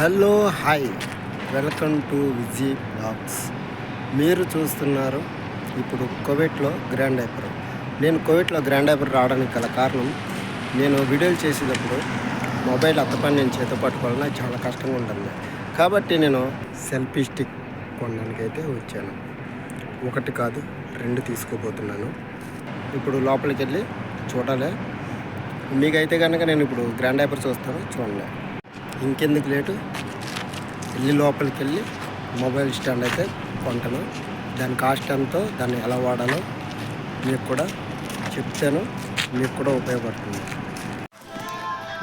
Hello hi, welcome to Viji blogs. మీరు చూస్తున్నారు ఇప్పుడు కువైట్లో గ్రాండ్ డైపర్. నేను కువైట్లో గ్రాండ్ డైపర్ రావడానికి గల కారణం, నేను వీడియోలు చేసేటప్పుడు మొబైల్ అత్తపని నేను చేత పట్టుకోవాలని నాకు చాలా కష్టంగా ఉంటుంది. కాబట్టి నేను సెల్ఫీ స్టిక్ కొనడానికి అయితే వచ్చాను. ఒకటి కాదు, 2 తీసుకోబోతున్నాను. ఇప్పుడు లోపలికి వెళ్ళి చూడాలి. మీకైతే కనుక నేను ఇప్పుడు గ్రాండ్ డైపర్ చూస్తాను, చూడండి. ఇంకెందుకు లేటు, వెళ్ళి లోపలికి వెళ్ళి మొబైల్ స్టాండ్ అయితే కొంటాను. దాని కాస్ట్ ఎంతో, దాన్ని ఎలా వాడాలో మీకు కూడా చెప్తాను, మీకు కూడా ఉపయోగపడుతుంది.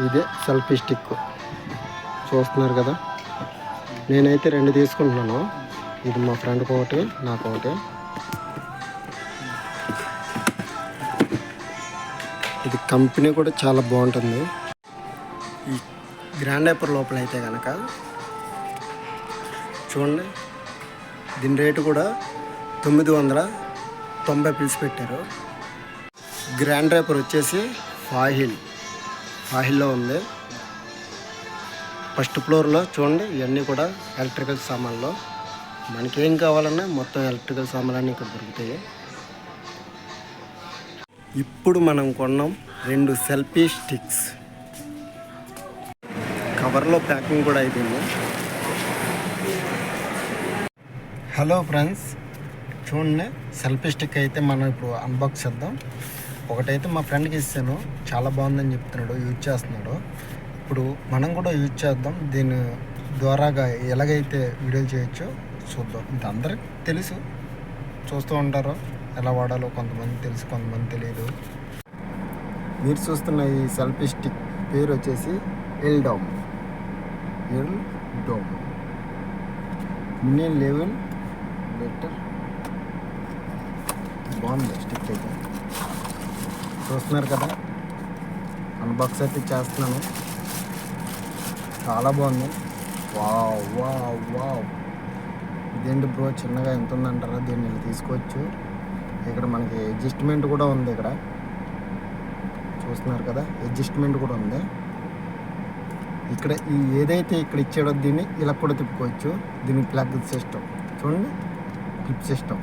ఇదే సెల్ఫీ స్టిక్ చూస్తున్నారు కదా. నేనైతే 2 తీసుకుంటున్నాను. ఇది మా ఫ్రెండ్కి ఒకటి, నాకు ఒకటి. ఇది కంపెనీ కూడా చాలా బాగుంటుంది. ఈ గ్రాండ్ డైపర్ లోపల అయితే కనుక చూడండి, దీని రేటు కూడా 990 పిలిచి పెట్టారు. గ్రాండ్ డైపర్ వచ్చేసి ఫాహిల్లో ఉంది. ఫస్ట్ ఫ్లోర్లో చూడండి, ఇవన్నీ కూడా ఎలక్ట్రికల్ సామాన్లు. మనకేం కావాలన్నా మొత్తం ఎలక్ట్రికల్ సామాన్లన్నీ ఇక్కడ దొరుకుతాయి. ఇప్పుడు మనం కొన్నాం 2 సెల్ఫీ స్టిక్స్. కవర్లో ప్యాకింగ్ కూడా అయిపోయింది. హలో ఫ్రెండ్స్, చూడండి, సెల్ఫీ స్టిక్ అయితే మనం ఇప్పుడు అన్బాక్స్ చేద్దాం. ఒకటైతే మా ఫ్రెండ్కి ఇస్తాను, చాలా బాగుందని చెప్తున్నాడు, యూజ్ చేస్తున్నాడు. ఇప్పుడు మనం కూడా యూజ్ చేద్దాం. దీని ద్వారాగా ఎలాగైతే వీడియోలు చేయొచ్చో చూద్దాం. ఇది అందరికి తెలుసు, చూస్తూ ఉంటారు ఎలా వాడాలో. కొంతమంది తెలుసు, కొంతమంది తెలియదు. మీరు చూస్తున్న ఈ సెల్ఫీ స్టిక్ పేరు వచ్చేసి ఎల్డోమ్. Mini level better. బాగుంది స్టిక్ అయితే, చూస్తున్నారు కదా. అన్బాక్స్ అయితే చేస్తున్నాను, చాలా బాగుంది. Wow wow wow. ఇదేంటి బ్రో, చిన్నగా ఎంత ఉందంటారా? దీన్ని తీసుకోవచ్చు. ఇక్కడ మనకి అడ్జస్ట్మెంట్ కూడా ఉంది. ఇక్కడ చూస్తున్నారు కదా, అడ్జస్ట్మెంట్ కూడా ఉంది. ఇక్కడ ఈ ఏదైతే ఇక్కడ ఇచ్చాడో దీన్ని ఇలా కూడా తిప్పుకోవచ్చు. దీనికి ప్లగ్ సిస్టమ్ చూడండి, క్లిప్ సిస్టమ్.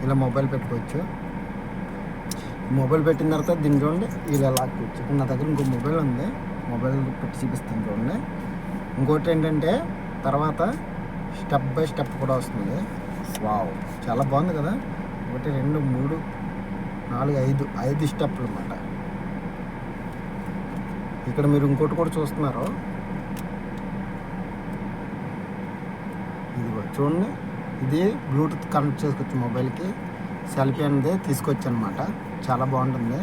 ఇలా మొబైల్ పెట్టుకోవచ్చు. మొబైల్ పెట్టిన తర్వాత దీన్ని చూడండి ఇలా లాక్కోవచ్చు. ఇప్పుడు నా దగ్గర ఇంకో మొబైల్ ఉంది, మొబైల్ పెట్టి చూపిస్తాను చూడండి. ఇంకోటి ఏంటంటే తర్వాత స్టెప్ బై స్టెప్ కూడా వస్తుంది. వావ్, చాలా బాగుంది కదా. 1 2 3 4 5 స్టెప్లు అన్నమాట. ఇక్కడ మీరు ఇంకోటి కూడా చూస్తున్నారు, ఇది చూడండి. ఇది బ్లూటూత్ కనెక్ట్ చేసుకోవచ్చు మొబైల్కి. సెల్ఫీ అనేది తీసుకొచ్చు అనమాట. చాలా బాగుంటుంది.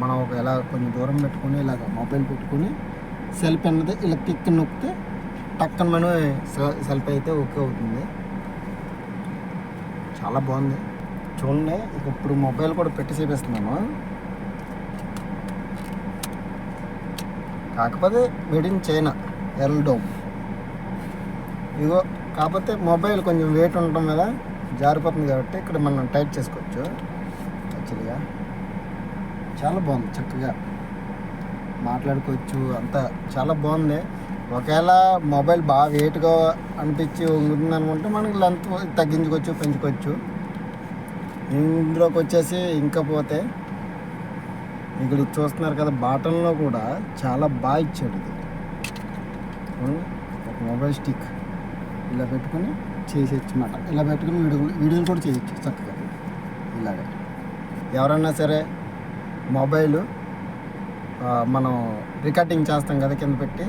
మనం ఎలా కొంచెం దూరం పెట్టుకుని ఇలాగ మొబైల్ పెట్టుకుని సెల్ఫీ అన్నది ఇలా కిక్ నొక్కితే టక్కన మనం సెల్ఫీ అయితే ఓకే అవుతుంది. చాలా బాగుంది చూడండి. ఇప్పుడు మొబైల్ కూడా పెట్టి చూపిస్తున్నాను. కాకపోతే మేడ్ ఇన్ చైనా, ఎల్డోమ్. ఇగో కాకపోతే మొబైల్ కొంచెం వెయిట్ ఉండటం కదా, జారిపోతుంది కాబట్టి ఇక్కడ మనం టైట్ చేసుకోవచ్చు. యాక్చువల్గా చాలా బాగుంది, చక్కగా మాట్లాడుకోవచ్చు, అంతా చాలా బాగుంది. ఒకవేళ మొబైల్ బాగా వెయిట్గా అనిపించి ఉంటుంది అనుకుంటే మనకి లెంత్ తగ్గించుకోవచ్చు, పెంచుకోవచ్చు. ఇందులోకి వచ్చేసి ఇంకా పోతే ఇక్కడ చూస్తున్నారు కదా, బాటంలో కూడా చాలా బాగా ఇచ్చాడు. ఇది ఒక మొబైల్ స్టిక్ ఇలా పెట్టుకుని చేసేయచ్చు అన్నమాట. ఇలా పెట్టుకుని వీడియోలు కూడా చేయొచ్చు చక్కగా. ఇలాగ ఎవరన్నా సరే మొబైల్ మనం రికార్డింగ్ చేస్తాం కదా, కింద పెట్టి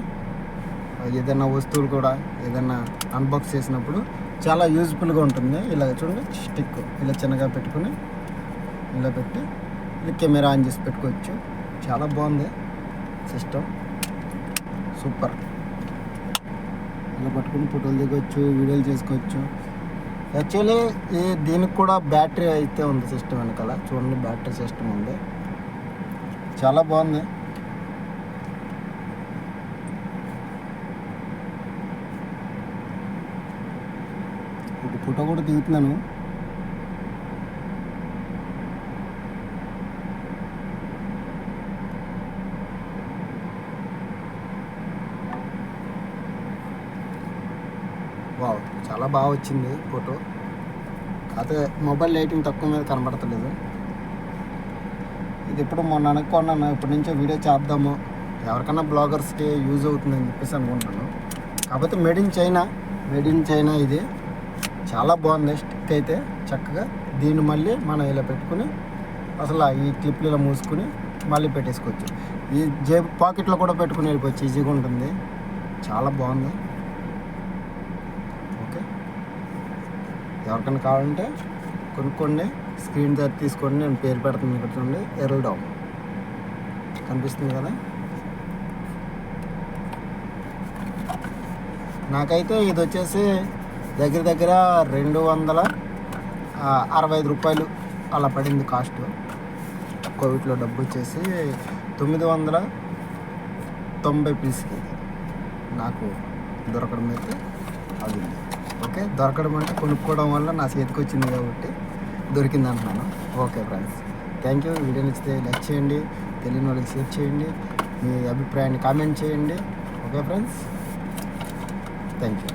ఏదైనా వస్తువులు కూడా ఏదైనా అన్బాక్స్ చేసినప్పుడు చాలా యూజ్ఫుల్గా ఉంటుంది. ఇలాగ చూడండి, స్టిక్ ఇలా చిన్నగా పెట్టుకుని ఇలా పెట్టి ఇది కెమెరా ఆన్ చేసి పెట్టుకోవచ్చు. చాలా బాగుంది సిస్టమ్, సూపర్. ఇలా పట్టుకుని ఫోటోలు దిగవచ్చు, వీడియోలు చేసుకోవచ్చు. యాక్చువల్లీ దీనికి కూడా బ్యాటరీ అయితే ఉంది సిస్టమ్ వెనకాల. చూడండి, బ్యాటరీ సిస్టమ్ ఉంది, చాలా బాగుంది. ఒక ఫోటో కూడా దిగుతున్నాను. వావ్, చాలా బాగా వచ్చింది ఫోటో. కాకపోతే మొబైల్ లైటింగ్ తక్కువ మీద కనబడతలేదు. ఇది ఇప్పుడు మొన్న అనుకున్నాను, ఇప్పటి నుంచో వీడియో చేద్దాము, ఎవరికైనా బ్లాగర్స్కి యూజ్ అవుతుందని చెప్పేసి అనుకుంటున్నాను. కాకపోతే మేడ్ ఇన్ చైనా ఇది చాలా బాగుంది. స్టిక్ అయితే చక్కగా దీన్ని మళ్ళీ మనం ఇలా పెట్టుకుని అసలు ఈ క్లిప్లు ఇలా మూసుకుని మళ్ళీ పెట్టేసుకోవచ్చు. ఈ జేబు పాకెట్లో కూడా పెట్టుకుని వెళ్ళిపోవచ్చు, ఈజీగా ఉంటుంది. చాలా బాగుంది. ఓకే, ఎవరికైనా కావాలంటే కొనుక్కోండి, స్క్రీన్ షాట్ తీసుకోండి. నేను పేరు పెడుతుంది ఇక్కడ చూడండి, ఎర్రల్డౌన్ కనిపిస్తుంది కదా. నాకైతే ఇది వచ్చేసి దగ్గర 265 రూపాయలు అలా పడింది కాస్ట్. కోవిడ్లో డబ్బు వచ్చేసి 990 పీస్కి నాకు దొరకడం అయితే అది. ఓకే, దొరకడం అంటే కొనుక్కోవడం వల్ల నా చేతికి వచ్చింది కాబట్టి దొరికింది అంటున్నాను. Okay friends, thank you. Video నచ్చితే లైక్ చేయండి, తెలియని వాళ్ళకి షేర్ చేయండి, మీ అభిప్రాయాన్ని కామెంట్ చేయండి. Okay friends, thank you.